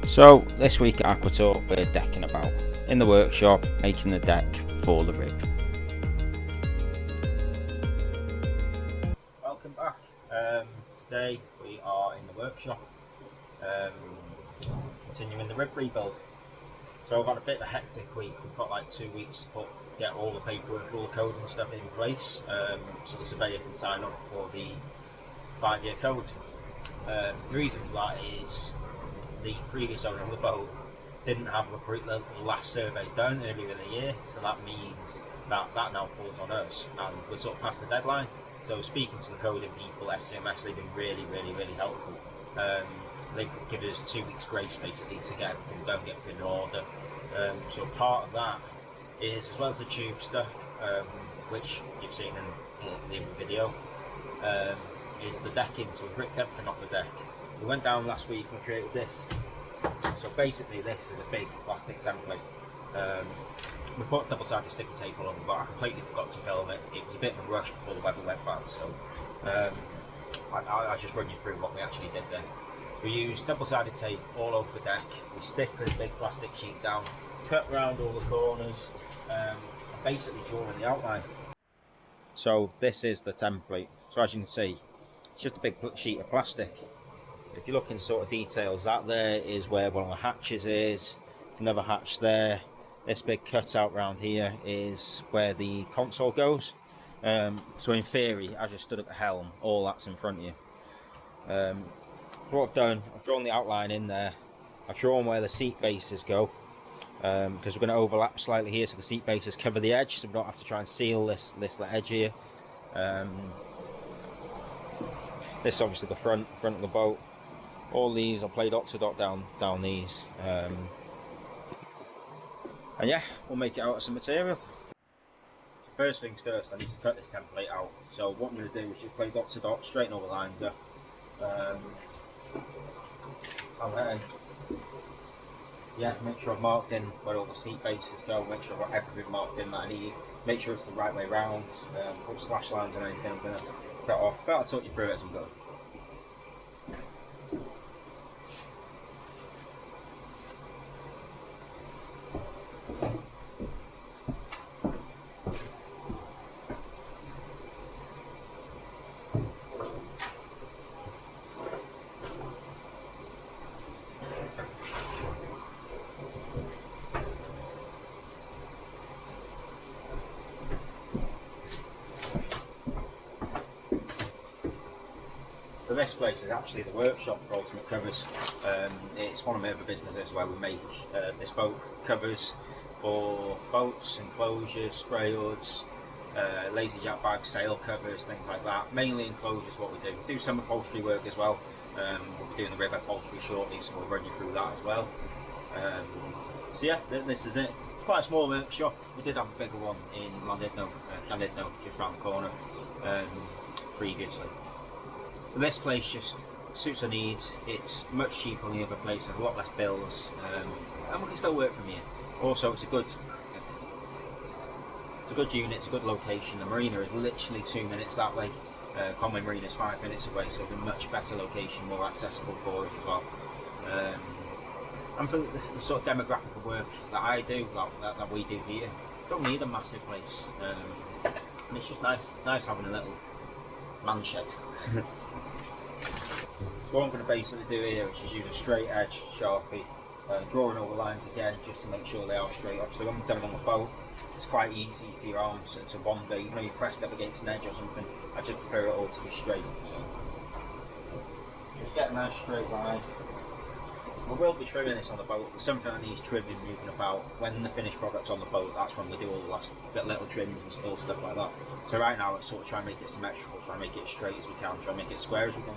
So this week at Aquatour we're decking about in the workshop, making the deck for the rib. Welcome back. Today we are in the workshop, continuing the rib rebuild. So I've had a bit of a hectic week. We've got like 2 weeks to get all the paperwork, all the code and stuff in place, so the surveyor can sign up for the 5-year code. The reason for that is the previous owner of the boat didn't have the last survey done earlier in the year, so that means that now falls on us, and we're sort of past the deadline. So speaking to the coding people, SCMS, they've been really helpful. They've given us 2 weeks grace basically to get everything done, get everything in order. So part of that is, as well as the tube stuff, which you've seen in the video, is the decking. So we've ripped everything off the deck. We went down last week and created this. So basically this is a big plastic template. We put double-sided sticky tape all over, but I completely forgot to film it. It was a bit of a rush before the weather went bad, so I'll just run you through what we actually did there. We used double-sided tape all over the deck. We stick this big plastic sheet down, cut around all the corners, and basically drawing the outline. So this is the template. So as you can see, it's just a big sheet of plastic. If you look in sort of details, that there is where one of the hatches is, another hatch there. This big cutout round here is where the console goes. So in theory, as you stood at the helm, all that's in front of you. What I've done, I've drawn the outline in there. I've drawn where the seat bases go, because we're going to overlap slightly here, so the seat bases cover the edge, so we don't have to try and seal this edge here. This is obviously the front of the boat. All these I played dot to dot down these, and yeah, we'll make it out of some material. First things first, I need to cut this template out. So what I'm going to do is just play dot to dot, straighten all the lines up, and then yeah, make sure I've marked in where all the seat bases go. Make sure I've got everything marked in that I need. Make sure it's the right way round. Put slash lines and anything I'm going to cut off. But I'll talk you through it as we go. So this place is actually the workshop for Ultimate Covers. It's one of my other businesses where we make bespoke covers for boats, enclosures, spray hoods, lazy jack bags, sail covers, things like that. Mainly enclosures what we do. We do some upholstery work as well. We'll be doing the rib upholstery shortly, so we'll run you through that as well. So yeah, this is it. Quite a small workshop. We did have a bigger one in Llandudno, just round the corner, previously. But this place just suits our needs. It's much cheaper than the other place, there's a lot less bills, and we can still work from here. Also, it's a good unit, it's a good location. The marina is literally 2 minutes that way. Conwy Marina is 5 minutes away, so it's a much better location, more accessible for it as well. And for the sort of demographic of work that I do, that we do here, don't need a massive place. And it's just nice having a little man shed. So what I'm going to basically do here is just use a straight edge Sharpie, drawing all the lines again just to make sure they are straight. Obviously when we've done it on the boat, it's quite easy for your arms to wander. You know, you press it up against an edge or something. I just prefer it all to be straight. So just get a nice straight line. We will be trimming this on the boat. There's something that needs trimming, moving about. When the finished product's on the boat, that's when we do all the last little trims and stuff like that. So right now, let's sort of try and make it symmetrical, try and make it as straight as we can, try and make it as square as we can.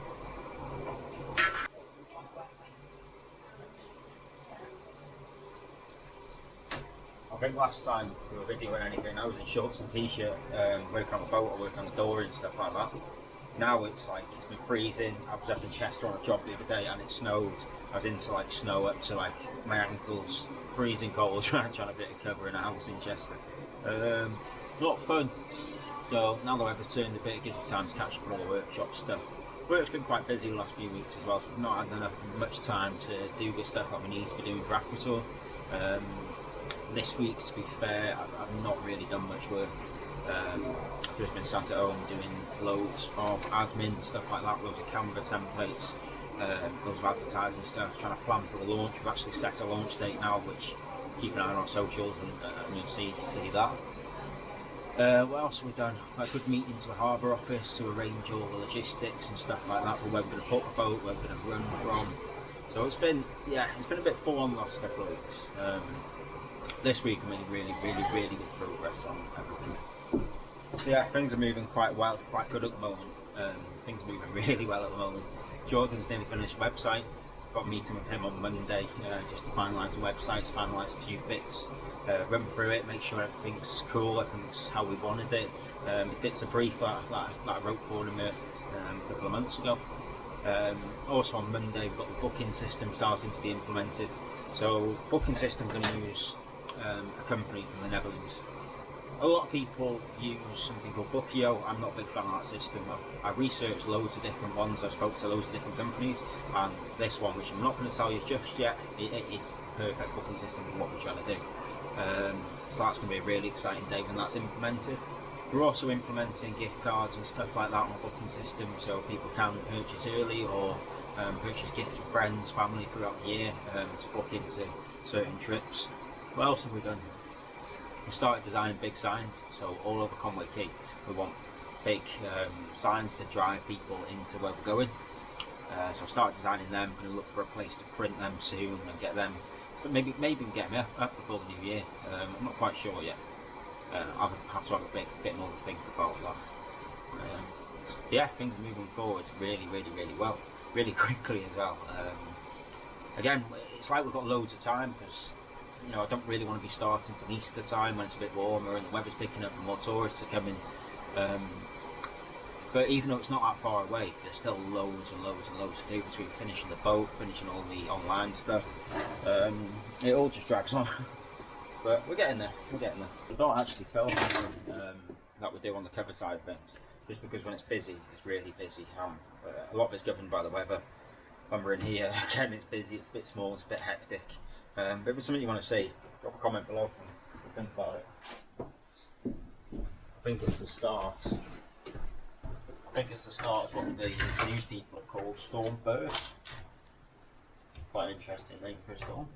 I think last time we were videoing anything, I was in shorts and t-shirt, working on the boat or working on the door and stuff like that. Now it's like, it's been freezing. I was up in Chester on a job the other day and it snowed. I was into like snow up to like my ankles, freezing cold, trying to get a cover in a house in Chester. A lot of fun. So now the weather's turned a bit, it gives me time to catch up on all the workshop stuff. Work's been quite busy the last few weeks as well, so we've not had enough much time to do the stuff that we need to be doing for Aquatour. This week, to be fair, I've not really done much work. I've just been sat at home doing loads of admin, stuff like that, loads of Canva templates, loads of advertising stuff, trying to plan for the launch. We've actually set a launch date now, which keep an eye on our socials and you'll see that. What else have we done? Had good meetings with the harbour office to arrange all the logistics and stuff like that for where we're going to put the boat, where we're going to run from. So it's been a bit full on the last couple of weeks. This week I made really good progress on everything. Yeah, things are moving quite well, quite good at the moment. Things are moving really well at the moment. Jordan's nearly finished the website. Got a meeting with him on Monday just to finalise the website, finalise a few bits, run through it, make sure everything's cool, everything's how we wanted it. It fits a brief that I wrote for him a couple of months ago. Also on Monday we've got the booking system starting to be implemented. So booking system, I'm going to use a company from the Netherlands. A lot of people use something called Bookio. I'm not a big fan of that system. I researched loads of different ones. I spoke to loads of different companies, and this one, which I'm not going to tell you just yet, it's the perfect booking system for what we're trying to do. So that's going to be a really exciting day when that's implemented. We're also implementing gift cards and stuff like that on the booking system, so people can purchase early or purchase gifts for friends, family throughout the year to book into certain trips. What else have we done? We started designing big signs, so all over Conwy Quay we want big signs to drive people into where we're going. So I started designing them. I'm going to look for a place to print them soon and get them. So maybe we can get them up before the new year. I'm not quite sure yet. I'll have to have a bit more to think about that. Yeah, things are moving forward really well, really quickly as well. Again, it's like we've got loads of time because, you know, I don't really want to be starting till Easter time when it's a bit warmer and the weather's picking up and more tourists are coming. But even though it's not that far away, there's still loads and loads to do between finishing the boat, finishing all the online stuff. It all just drags on. But we're getting there. We don't actually film that we do on the cover side of things, just because when it's busy, it's really busy. A lot of it's governed by the weather. When we're in here, again, it's busy, it's a bit small, it's a bit hectic. But if it's something you want to see, drop a comment below and think about it. I think it's the start. Of what the news people have called storm burst. Quite an interesting name for a storm.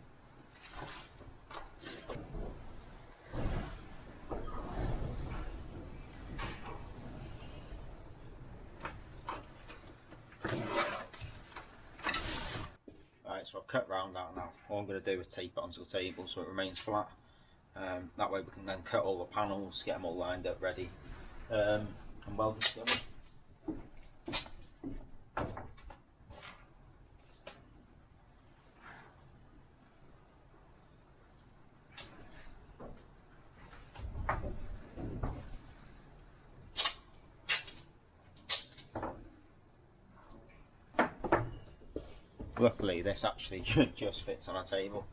Right, so I've cut round that now. All I'm going to do is tape it onto the table so it remains flat. That way we can then cut all the panels, get them all lined up ready, and weld them together. Luckily this actually just fits on our table.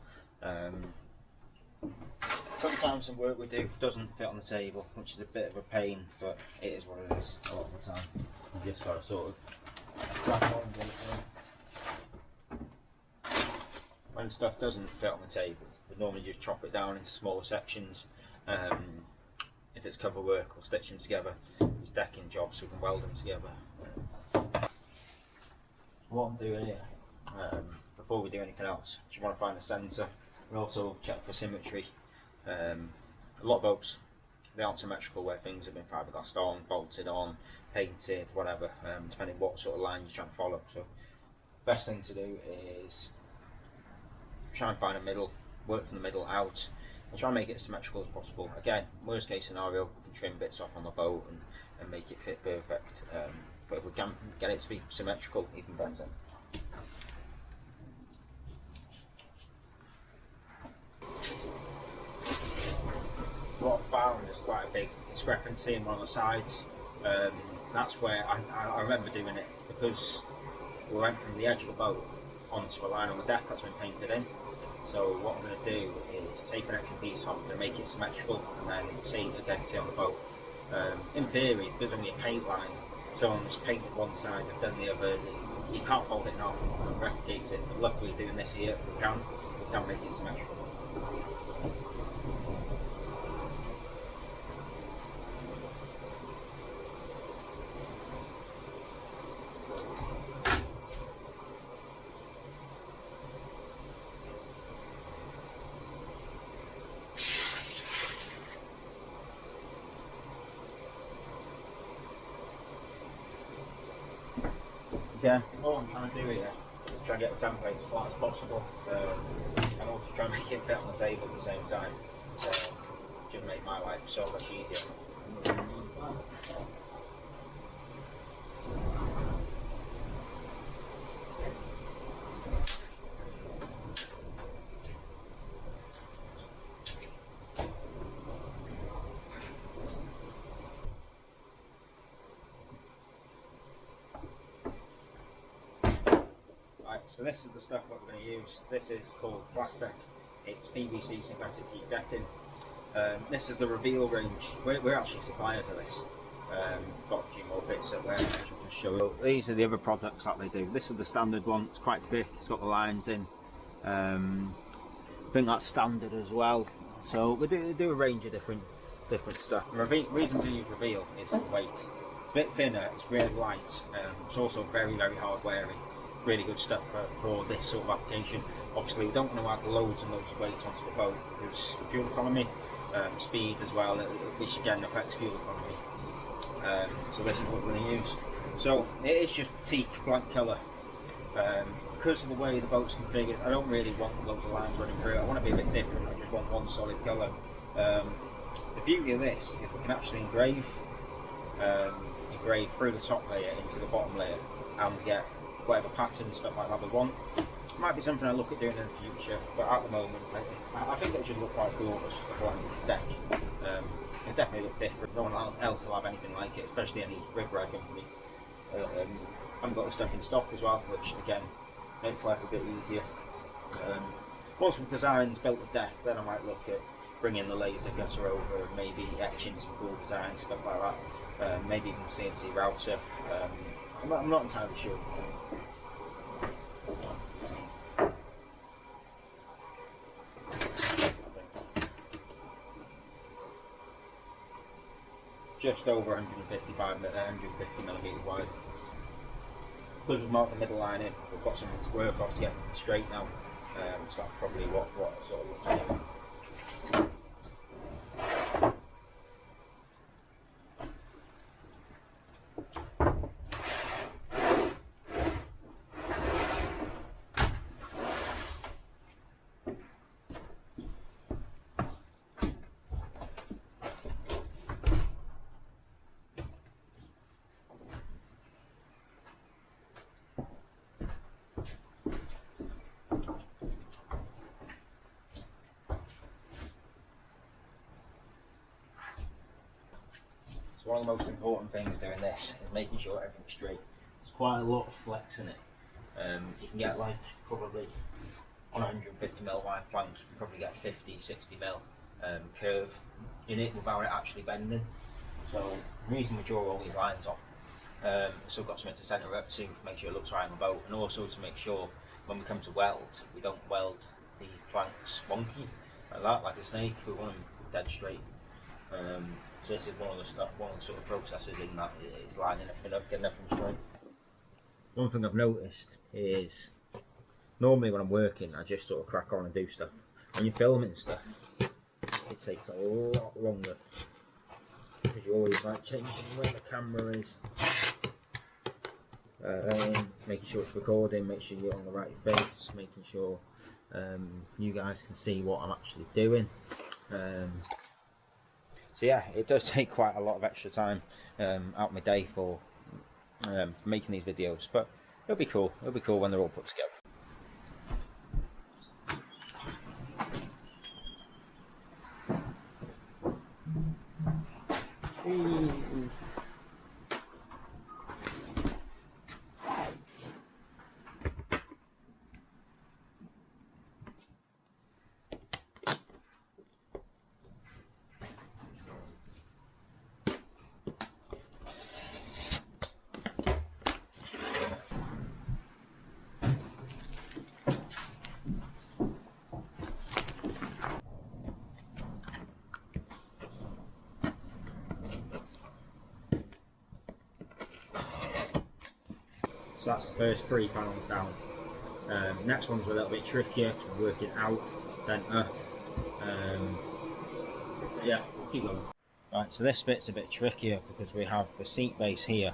Sometimes some work we do doesn't fit on the table, which is a bit of a pain, but it is what it is a lot of the time. You just got to sort of crack on and get it done. When stuff doesn't fit on the table, we normally just chop it down into smaller sections. If it's cover work, we'll stitch them together. If it's decking jobs, we can weld them together. What I'm doing here, before we do anything else, you want to find the centre. We also check for symmetry. A lot of boats, they aren't symmetrical where things have been fiberglassed on, bolted on, painted, whatever, depending what sort of line you're trying to follow. So best thing to do is try and find a middle, work from the middle out, and try and make it as symmetrical as possible. Again, worst case scenario, we can trim bits off on the boat and make it fit perfect. But if we can get it to be symmetrical, even better. What I found is quite a big discrepancy in one of the sides. That's where I remember doing it because we went from the edge of the boat onto a line on the deck that's been painted in. So what I'm going to do is take an extra piece off to make it symmetrical and then see on the boat. In theory, there's only a paint line someone's painted one side and done the other. You can't fold it off and replicate it, but luckily doing this here, we can make it symmetrical. Yeah, all I'm trying to do here is try and get the template as flat as possible, and also try and make it fit on the table at the same time. Just make my life so much easier. So this is the stuff that we're going to use. This is called plastic. It's PVC synthetic teak decking. This is the reveal range. We're actually suppliers of this. Got a few more bits up there. I should just show you. These are the other products that they do. This is the standard one. It's quite thick. It's got the lines in. I think that's standard as well. So we do a range of different stuff. The reason we use reveal is the weight. It's a bit thinner. It's really light. It's also very hard wearing. Really good stuff for this sort of application. Obviously we don't want to add loads and loads of weight onto the boat because fuel economy, speed as well, which again affects fuel economy. So this is what we're going to use. So it is just teak black colour. Because of the way the boat's configured, I don't really want loads of lines running through it. I want to be a bit different. I just want one solid colour. The beauty of this is we can actually engrave through the top layer into the bottom layer and get whatever pattern and stuff like that we want. Might be something I look at doing in the future, but at the moment I think it should look quite cool as a blank deck. It definitely look different. No one else will have anything like it, especially any rig rag company. I've got the stuff in stock as well, which again makes life a bit easier. Once we've designed, built the deck, then I might look at bringing the laser gutter over, maybe etching some cool designs, stuff like that. Maybe even CNC router. I'm not entirely sure. Just over 150 millimetres wide. Because we've marked the middle line in, we've got something to work off to get straight now. So that's probably what it sort of looks like. So one of the most important things doing this is making sure everything's straight. There's quite a lot of flex in it. You can get like probably on a 150mm wide plank, you can probably get 50-60mm curve in it without it actually bending. So the reason we draw all these lines on, so we've got something to centre up to make sure it looks right on the boat, and also to make sure when we come to weld, we don't weld the planks wonky like that, like a snake. We want them dead straight. So this is one of the sort of processes in that is lining everything up, getting everything straight. One thing I've noticed is normally when I'm working, I just sort of crack on and do stuff. When you're filming stuff, it takes a lot longer because you're always like changing where the camera is, making sure it's recording, make sure you're on the right face, making sure you guys can see what I'm actually doing. So yeah, it does take quite a lot of extra time out of my day for making these videos, but it'll be cool. It'll be cool when they're all put together. that's the first 3 panels down. Next ones were a little bit trickier because we're working out, then up. Yeah, we'll keep going. Right, so this bit's a bit trickier because we have the seat base here.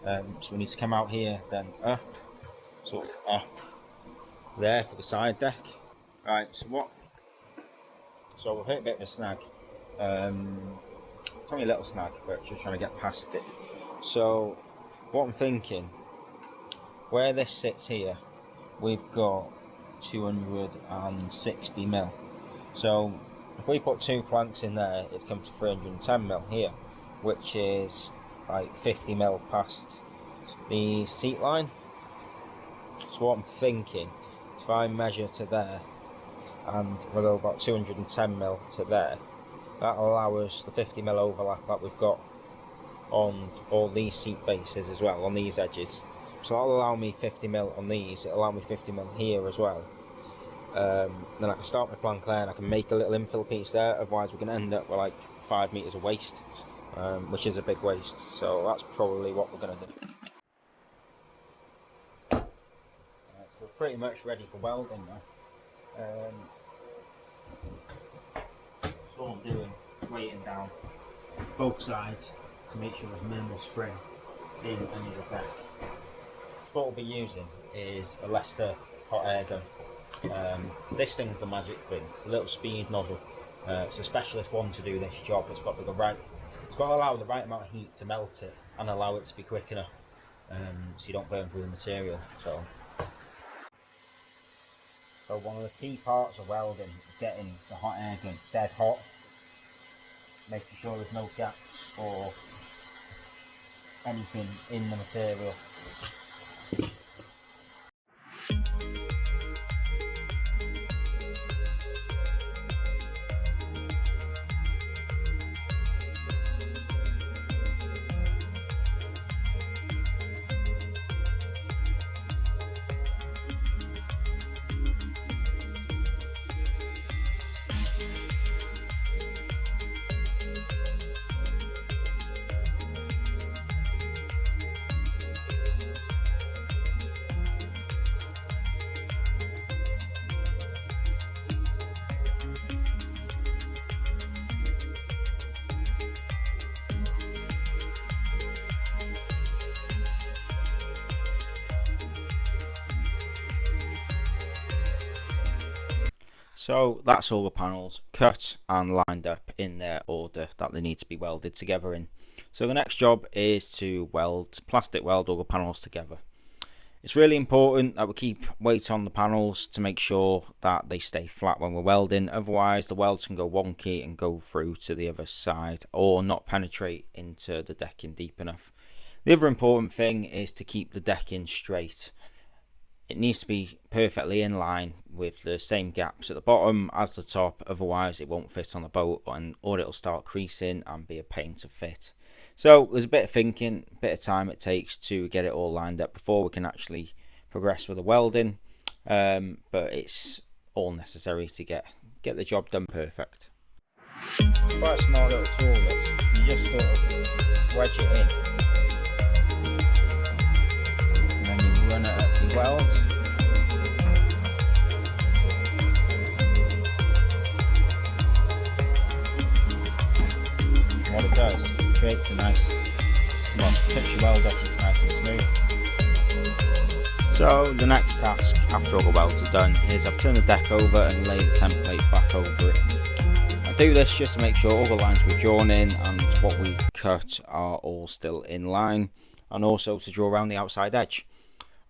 So we need to come out here, then up, sort of up there for the side deck. Right, so we've hit a bit of a snag. It's only a little snag, but just trying to get past it. So what I'm thinking, where this sits here, we've got 260 mil. So if we put 2 planks in there, it comes to 310 mil here, which is like 50 mil past the seat line. So what I'm thinking is if I measure to there and we'll go about 210 mil to there, that'll allow us the 50 mil overlap that we've got on all these seat bases as well, on these edges. So that'll allow me 50 mil on these, it'll allow me 50 mil here as well. Then I can start my plank there and I can make a little infill piece there, otherwise we're going to end up with like 5 metres of waste, which is a big waste. So that's probably what we're going to do. So we're pretty much ready for welding now. So all I'm doing, weighting down both sides to make sure there's minimal spring in any of the deck. What we'll be using is a Leicester hot air gun. This thing's the magic thing. It's a little speed nozzle. It's a specialist one to do this job. It's got to allow the right amount of heat to melt it and allow it to be quick enough, so you don't burn through the material. So one of the key parts of welding is getting the hot air gun dead hot, making sure there's no gaps or anything in the material. So that's all the panels cut and lined up in their order that they need to be welded together in. So the next job is to plastic weld all the panels together. It's really important that we keep weight on the panels to make sure that they stay flat when we're welding, otherwise the welds can go wonky and go through to the other side or not penetrate into the decking deep enough. The other important thing is to keep the decking straight. It needs to be perfectly in line with the same gaps at the bottom as the top, otherwise it won't fit on the boat or it'll start creasing and be a pain to fit. So there's a bit of thinking, a bit of time it takes to get it all lined up before we can actually progress with the welding, but it's all necessary to get the job done perfect. Quite a small little tool this, you just sort of wedge it in. Run it up the weld. And what it does, it creates a nice, tips your weld off, it's nice and smooth. So the next task after all the welds are done is I've turned the deck over and laid the template back over it. I do this just to make sure all the lines we've drawn in and what we've cut are all still in line, and also to draw around the outside edge.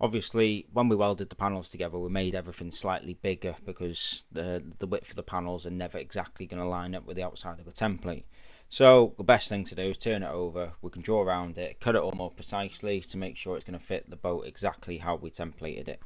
Obviously, when we welded the panels together, we made everything slightly bigger because the width of the panels are never exactly going to line up with the outside of the template. So the best thing to do is turn it over, we can draw around it, cut it all more precisely to make sure it's going to fit the boat exactly how we templated it.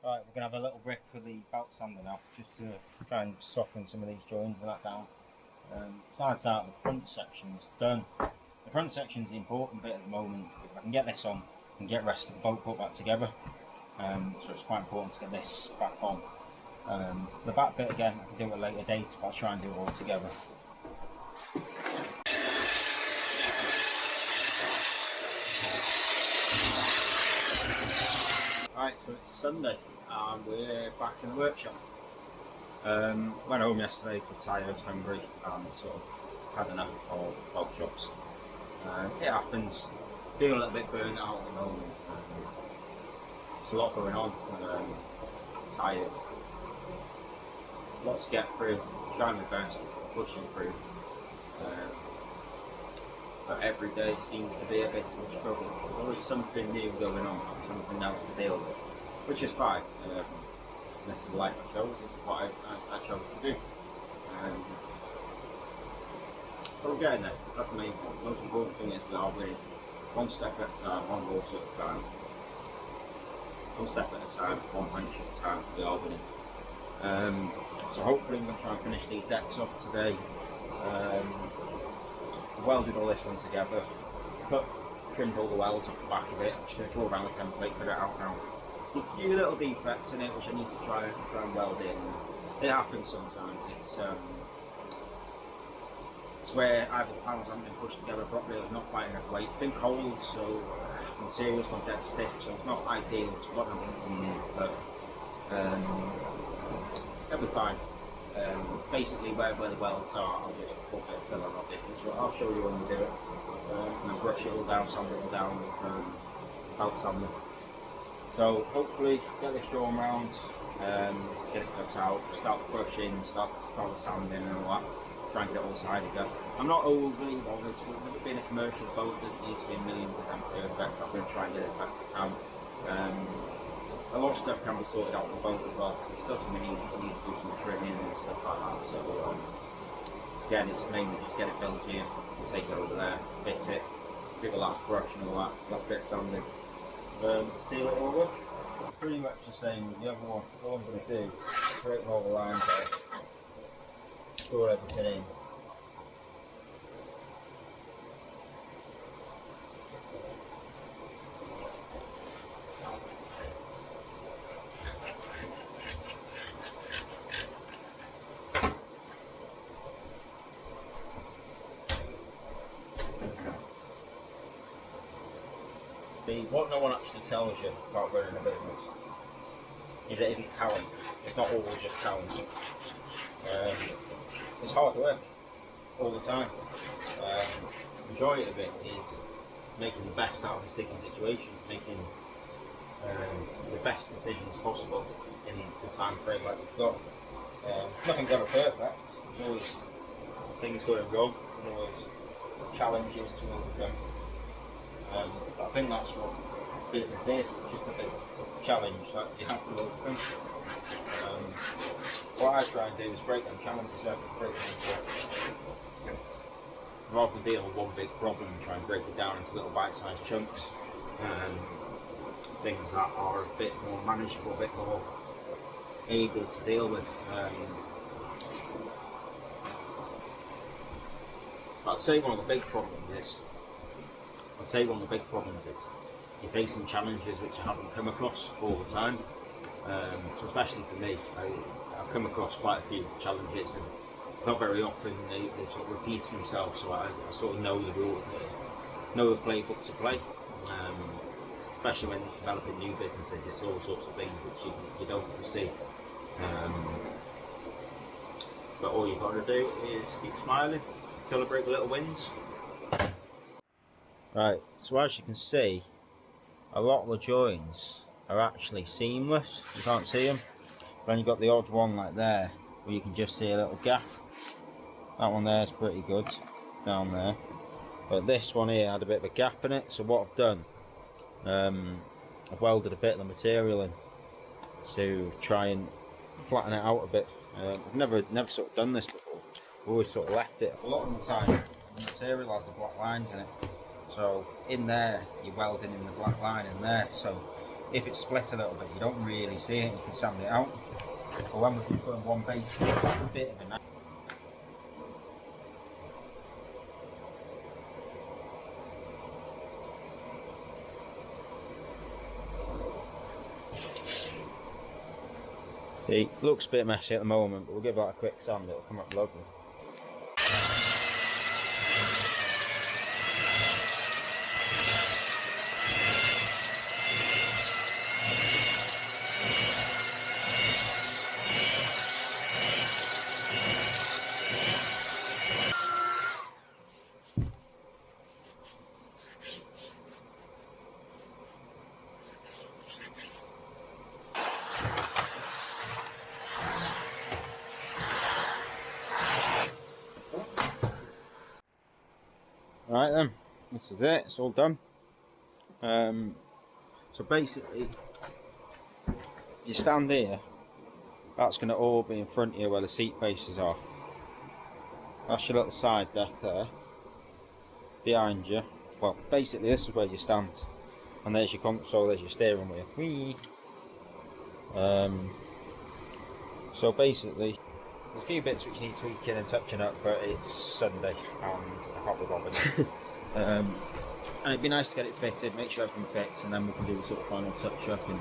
Right, we're going to have a little brick for the belt sander now, just to try and soften some of these joints and that down. Besides that, the front section's done. The front section's the important bit at the moment. If I can get this on and get the rest of the boat put back together, so it's quite important to get this back on. The back bit again, I can do at a later date, but I'll try and do it all together. Right, so it's Sunday and we're back in the workshop. Went home yesterday for tired, hungry, and sort of had enough of boat shops. It happens. Feel a little bit burnt out at the moment. There's a lot going on. Tired. Lots to get through. Trying my best, pushing through. But every day seems to be a bit of a struggle. There's always something new going on, something else to deal with, which is fine. This is the life I chose. This is what I chose to do. But we're getting there. That's the main point. The most important thing is we are winning one step at a time, one horse at a time. One step at a time, one punch at a time. We are winning. So hopefully I'm going to try and finish these decks off today. Welded all this one together, trimmed all the welds off the back of it. I'm just going to draw around the template, put it out now. A few little defects in it which I need to try and weld in. It happens sometimes. It's where either the panels haven't been pushed together properly, or not quite enough weight. It's been cold, so the material's gone dead stiff, so it's not ideal. It's what I'm thinking, but it'll be fine. Basically, where the welds are, I'll just put a bit of filler on it. So I'll show you when we do it. And I'll brush it all down, sand it all down with belt sander. So hopefully get this drawn round, get it cut out, start brushing, start sanding and all that. Try and get all side again. I'm not overly bothered with it being a commercial boat that needs to be 1,000,000% perfect. I'm going to try and get it best I can. A lot of stuff can be sorted out on the boat as well, because the stuff we need to do some trimming and stuff like that. So again, it's mainly just get it built here, take it over there, fit it, do the last brush and all that, last bit of sanding. Seal it over. Pretty much the same with the other one. All I'm going to do is straighten all the lines out, screw everything in. What no one actually tells you about running a business is it isn't talent. It's not always just talent. It's hard work all the time. The majority of it is making the best out of a sticky situation, making the best decisions possible in the time frame that we've got. Nothing's ever perfect. There's always things going wrong. There's always challenges to overcome. I think that's what business is, it's just a big challenge that you have to overcome. What I try and do is break them challenges up and break them into, rather than deal with one big problem, try and break it down into little bite-sized chunks, things that are a bit more manageable, a bit more able to deal with. I'd say one of the big problems is you're facing challenges which I haven't come across all the time. So especially for me, I've come across quite a few challenges, and it's not very often they sort of repeat themselves. So I sort of know the rule, know the playbook to play. Especially when developing new businesses, it's all sorts of things which you don't foresee. But all you've got to do is keep smiling, celebrate the little wins. Right, so as you can see, a lot of the joins are actually seamless. You can't see them. Then you've got the odd one like there, where you can just see a little gap. That one there is pretty good, down there. But this one here had a bit of a gap in it, so what I've done, I've welded a bit of the material in to try and flatten it out a bit. I've never sort of done this before. I've always sort of left it. A lot of the time, the material has the black lines in it. So in there, you're welding in the black line in there. So if it's split a little bit, you don't really see it, you can sand it out. But when we're just going one base, it's a bit of a knack. See, looks a bit messy at the moment, but we'll give that a quick sand, it'll come up lovely. Right then, this is it, it's all done. So basically, you stand here, that's going to all be in front of you where the seat bases are. That's your little side deck there, behind you. Well, basically this is where you stand, and there's your console, there's your steering wheel. Whee! So basically, there's a few bits which need tweaking and touching up, but it's Sunday and I can't be bothered. And it'd be nice to get it fitted, make sure everything fits, and then we can do the sort of final touch up and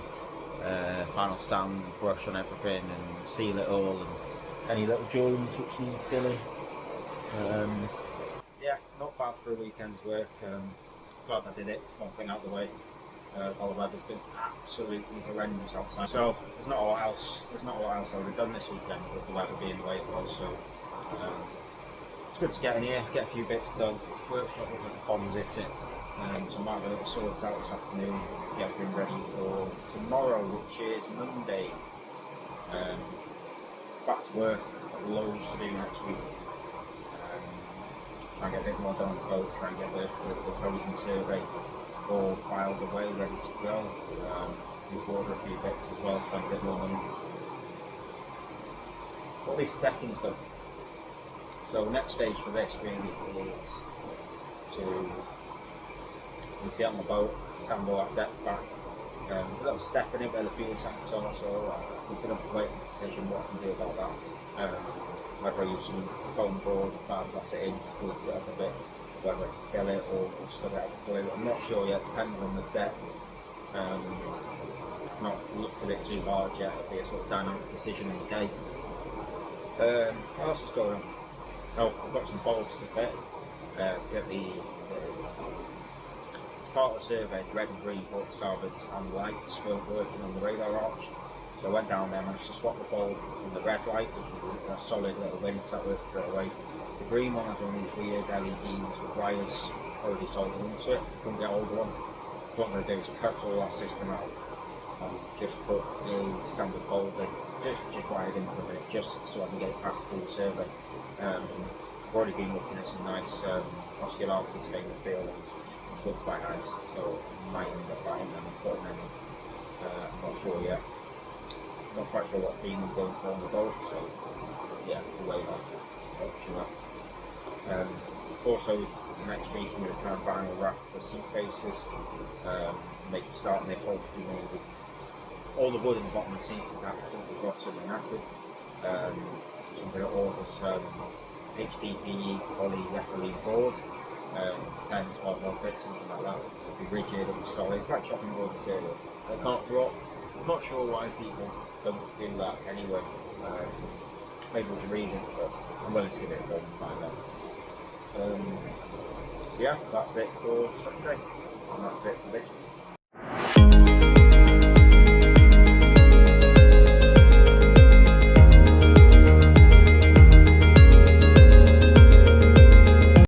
final sand, brush on everything and seal it all, and any little joints which need filling. Yeah, not bad for a weekend's work. Glad I did it, one thing out of the way. All the weather's been absolutely horrendous outside, so there's not a lot else I would have done this weekend with the weather being the way it was. So it's good to get in here, get a few bits done, workshop with the bombs hit it. So I might have a little sorts out this afternoon, get everything ready for tomorrow, which is Monday. Back to work, got loads to do next week. Try and get a bit more done on the boat, try and get the coding survey all filed away, ready to go. We've ordered a few bits as well, trying to get more money. All this decking's done. So next stage for this really is to, you see on the boat, sand all that deck back. A little step in it where the fuel tank's on, so we're going to wait for the decision what I can do about that. Whether I use some foam board, fiberglass it in, just lift it up a bit, whether I kill it or stud it out of glue. I'm not sure yet, depending on the depth. Not looked at it too hard yet, it'll be a sort of dynamic decision in the day. What else is going on? Oh, I've got some bolts to fit. To get the part of the survey, the red and green port starboards and lights weren't working on the radar arch. So I went down there and managed to swap the bulb from the red light, which was a solid little wing, so that worked straight away. The green one has one of these weird LEDs with wires already soldered into it. Couldn't get hold of one. What I'm going to do is cut all that system out and just put a standard bulb in, just wired in for a bit, just so I can get it past through the survey. I've already been looking at some nice Osculartic stainless steel ones, which look quite nice, so I might end up buying them and putting them in. I'm not sure yet. Not quite sure what theme I'm going for on the boat, so yeah, we'll weigh that option up. Also, next week I'm going to try and vinyl wrap the seat bases, make a start on the upholstery maybe. All the wood in the bottom of the seats is absolutely rotten and knackered. So I'm going to order some HDPE polyethylene board, 10-12 more bits, something like that. It'll be rigid, it'll be solid, it's like chopping board material. It can't drop. I'm not sure why people don't do that anyway. Maybe there's a reason, but I'm willing to give it a go and find out. So yeah, that's it for Sunday, and that's it for this